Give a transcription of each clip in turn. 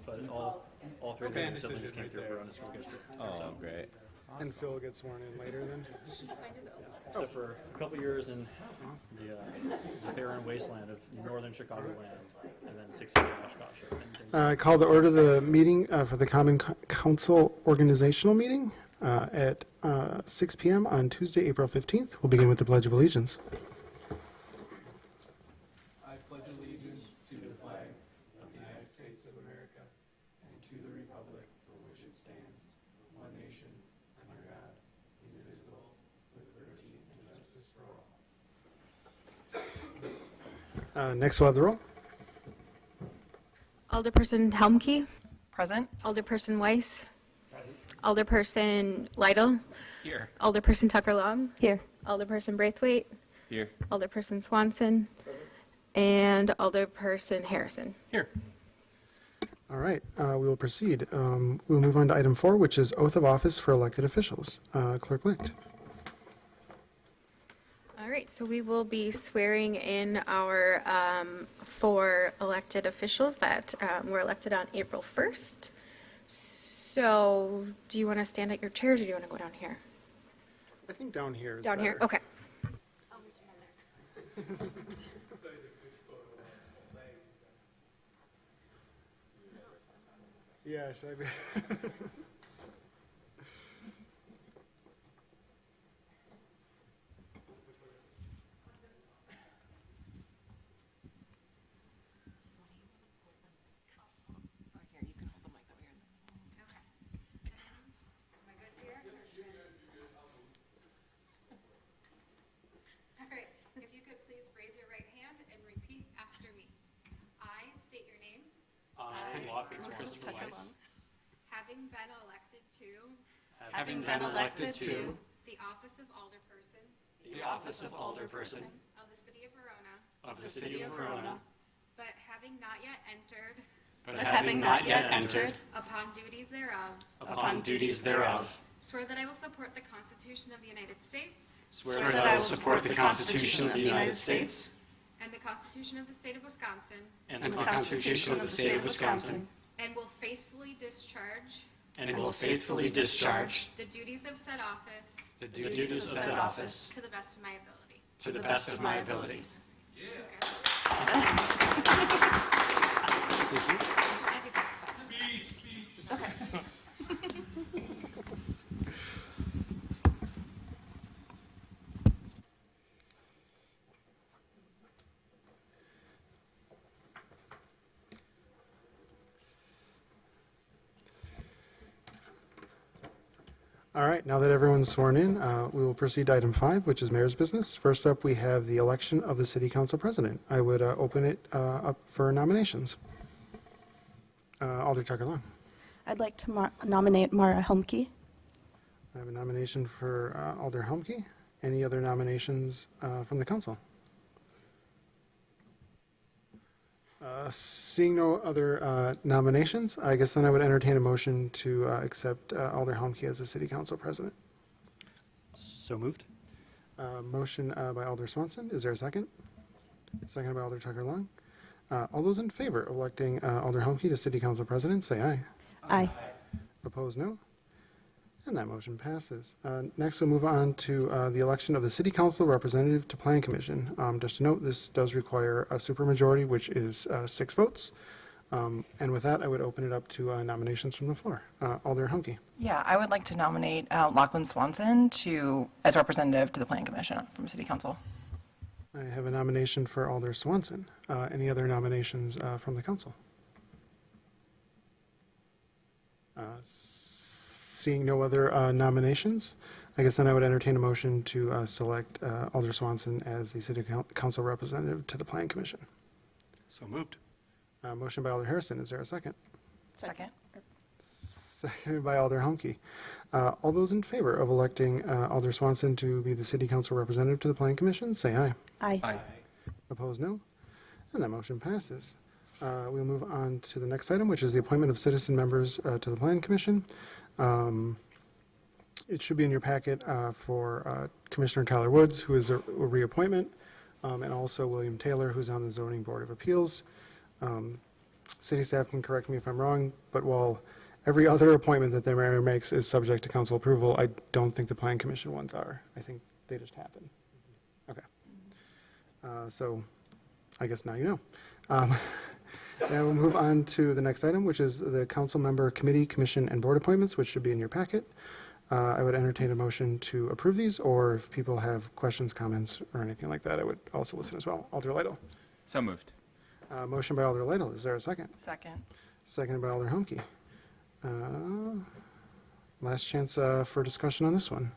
but all three of Okay. their siblings came through Verona School District. Oh, great. And Phil gets sworn in later then? Except for a couple years in the barren wasteland of northern Chicagoland, and then 6 years in Oshkosh. I call to order the meeting for the Common Council organizational meeting at 6 p.m. on Tuesday, April 15th. We'll begin with the Pledge of Allegiance. I pledge allegiance to the flag of the United States of America and to the republic for which it stands, one nation, under God, indivisible, with liberty and justice for all. Next, we'll have the roll. Alderperson Helmke. Present. Alderperson Weiss. Alderperson Lytle. Here. Alderperson Tucker Long. Here. Alderperson Braithwaite. Here. Alderperson Swanson. And Alderperson Harrison. Here. All right, we will proceed. We'll move on to item 4, which is oath of office for elected officials. Clerk Licht. All right, so we will be swearing in our 4 elected officials that were elected on April 1st. So do you want to stand at your chairs or do you want to go down here? I think down here is Down here? better. Okay. Yeah, should I be? All right, if you could please raise your right hand and repeat after me. I state your name. I, Watkins Christopher Weiss, Having been elected to having been elected to the office of Alderperson the office of Alderperson of the city of Verona, of the city of Verona, but having not yet entered but having not yet entered upon duties thereof, upon duties thereof, swear that I will support the Constitution of the United States swear that I will support the Constitution of the United States and the Constitution of the state of Wisconsin, and the Constitution of the state of Wisconsin, and will faithfully discharge and will faithfully discharge the duties of said office the duties of said office to the best of my ability. to the best of my abilities. Okay. All right, now that everyone's sworn in, we will proceed to item 5, which is mayor's business. First up, we have the election of the city council president. I would open it up for nominations. Alder Tucker Long. I'd like to nominate Mara Helmke. I have a nomination for Alder Helmke. Any other nominations from the council? Seeing no other nominations, I guess then I would entertain a motion to accept Alder Helmke as the city council president. So moved. Motion by Alder Swanson. Is there a second? Second by Alder Tucker Long. All those in favor of electing Alder Helmke to city council president, say aye. Aye. Opposed, no. And that motion passes. Next, we'll move on to the election of the City Council representative to Plan Commission. Just to note, this does require a supermajority, which is 6 votes. And with that, I would open it up to nominations from the floor. Alder Humke. Yeah, I would like to nominate Lachlan Swanson as representative to the Plan Commission from City Council. I have a nomination for Alder Swanson. Any other nominations from the council? Seeing no other nominations, I guess then I would entertain a motion to select Alder Swanson as the City Council representative to the Plan Commission. So moved. Motion by Alder Harrison. Is there a second? Second. Seconded by Alder Humke. All those in favor of electing Alder Swanson to be the City Council representative to the Plan Commission, say aye. Aye. Opposed, no. And that motion passes. We'll move on to the next item, which is the appointment of citizen members to the Plan Commission. It should be in your packet for Commissioner Tyler Woods, who is a reappointment, and also William Taylor, who's on the Zoning Board of Appeals. city staff can correct me if I'm wrong, but while every other appointment that the mayor makes is subject to council approval, I don't think the plan commission ones are. I think they just happen. Okay. So I guess now you know. Now we'll move on to the next item, which is the council member committee, commission, and board appointments, which should be in your packet. I would entertain a motion to approve these, or if people have questions, comments, or anything like that, I would also listen as well. Alder Lytle. So moved. Motion by Alder Lytle. Is there a second? Second. Seconded by Alder Humke. Last chance for discussion on this one.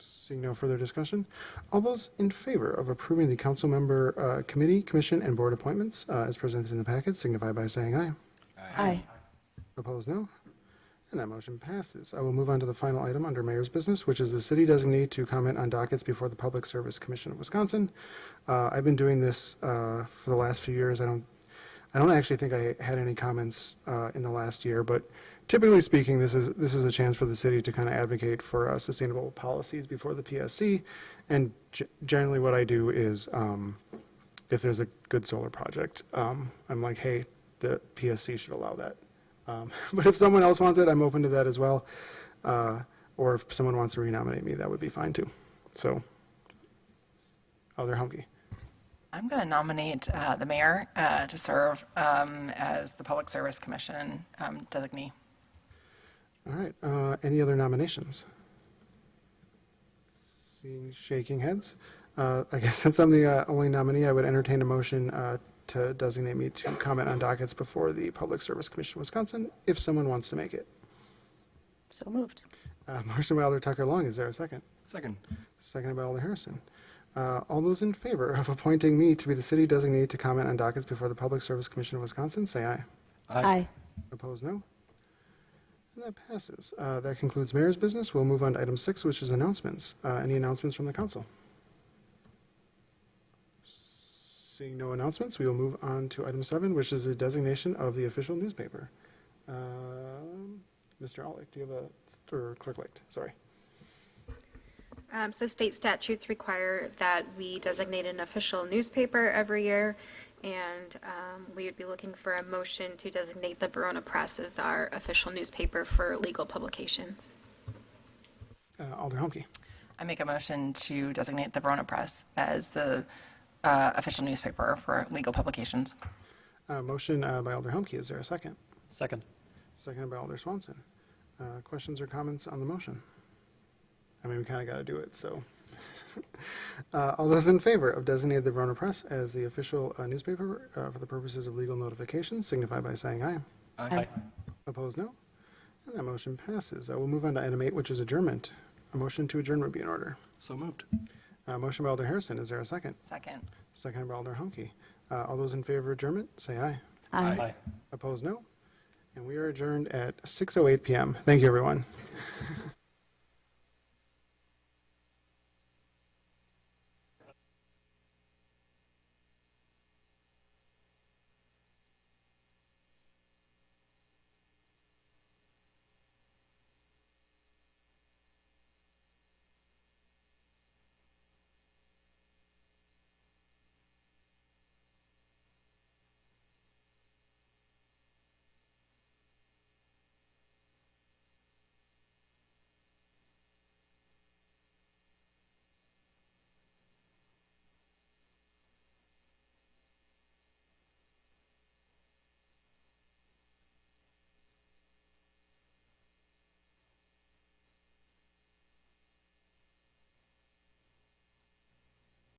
Seeing no further discussion, all those in favor of approving the council member committee, commission, and board appointments as presented in the packet signify by saying aye. Aye. Opposed, no. And that motion passes. I will move on to the final item under mayor's business, which is the city designee to comment on dockets before the Public Service Commission of Wisconsin. I've been doing this for the last few years. I don't actually think I had any comments in the last year, but typically speaking, this is a chance for the city to kind of advocate for sustainable policies before the PSC. And generally what I do is if there's a good solar project, I'm like, hey, the PSC should allow that. But if someone else wants it, I'm open to that as well. Or if someone wants to renominate me, that would be fine too. So, Alder Humke. I'm going to nominate the mayor to serve as the Public Service Commission designee. All right. Any other nominations? Seeing shaking heads. I guess since I'm the only nominee, I would entertain a motion to designate me to comment on dockets before the Public Service Commission of Wisconsin, if someone wants to make it. So moved. Motion by Alder Tucker Long. Is there a second? Second. Seconded by Alder Harrison. All those in favor of appointing me to be the city designee to comment on dockets before the Public Service Commission of Wisconsin, say aye. Aye. Opposed, no. And that passes. That concludes mayor's business. We'll move on to item 6, which is announcements. Any announcements from the council? Seeing no announcements, we will move on to item 7, which is the designation of the official newspaper. Mr. Olick, do you have or Clerk Licht, sorry. So state statutes require that we designate an official newspaper every year, and we would be looking for a motion to designate the Verona Press as our official newspaper for legal publications. Alder Humke. I make a motion to designate the Verona Press as the official newspaper for legal publications. Motion by Alder Humke. Is there a second? Second. Seconded by Alder Swanson. Questions or comments on the motion? I mean, we kind of got to do it, so. All those in favor of designating the Verona Press as the official newspaper for the purposes of legal notification signify by saying aye. Aye. Opposed, no. And that motion passes. We'll move on to item 8, which is adjournment. A motion to adjourn would be in order. So moved. Motion by Alder Harrison. Is there a second? Second. Seconded by Alder Humke. All those in favor of adjournment, say aye. Aye. Aye. Opposed, no. And we are adjourned at 6:08 PM. Thank you, everyone.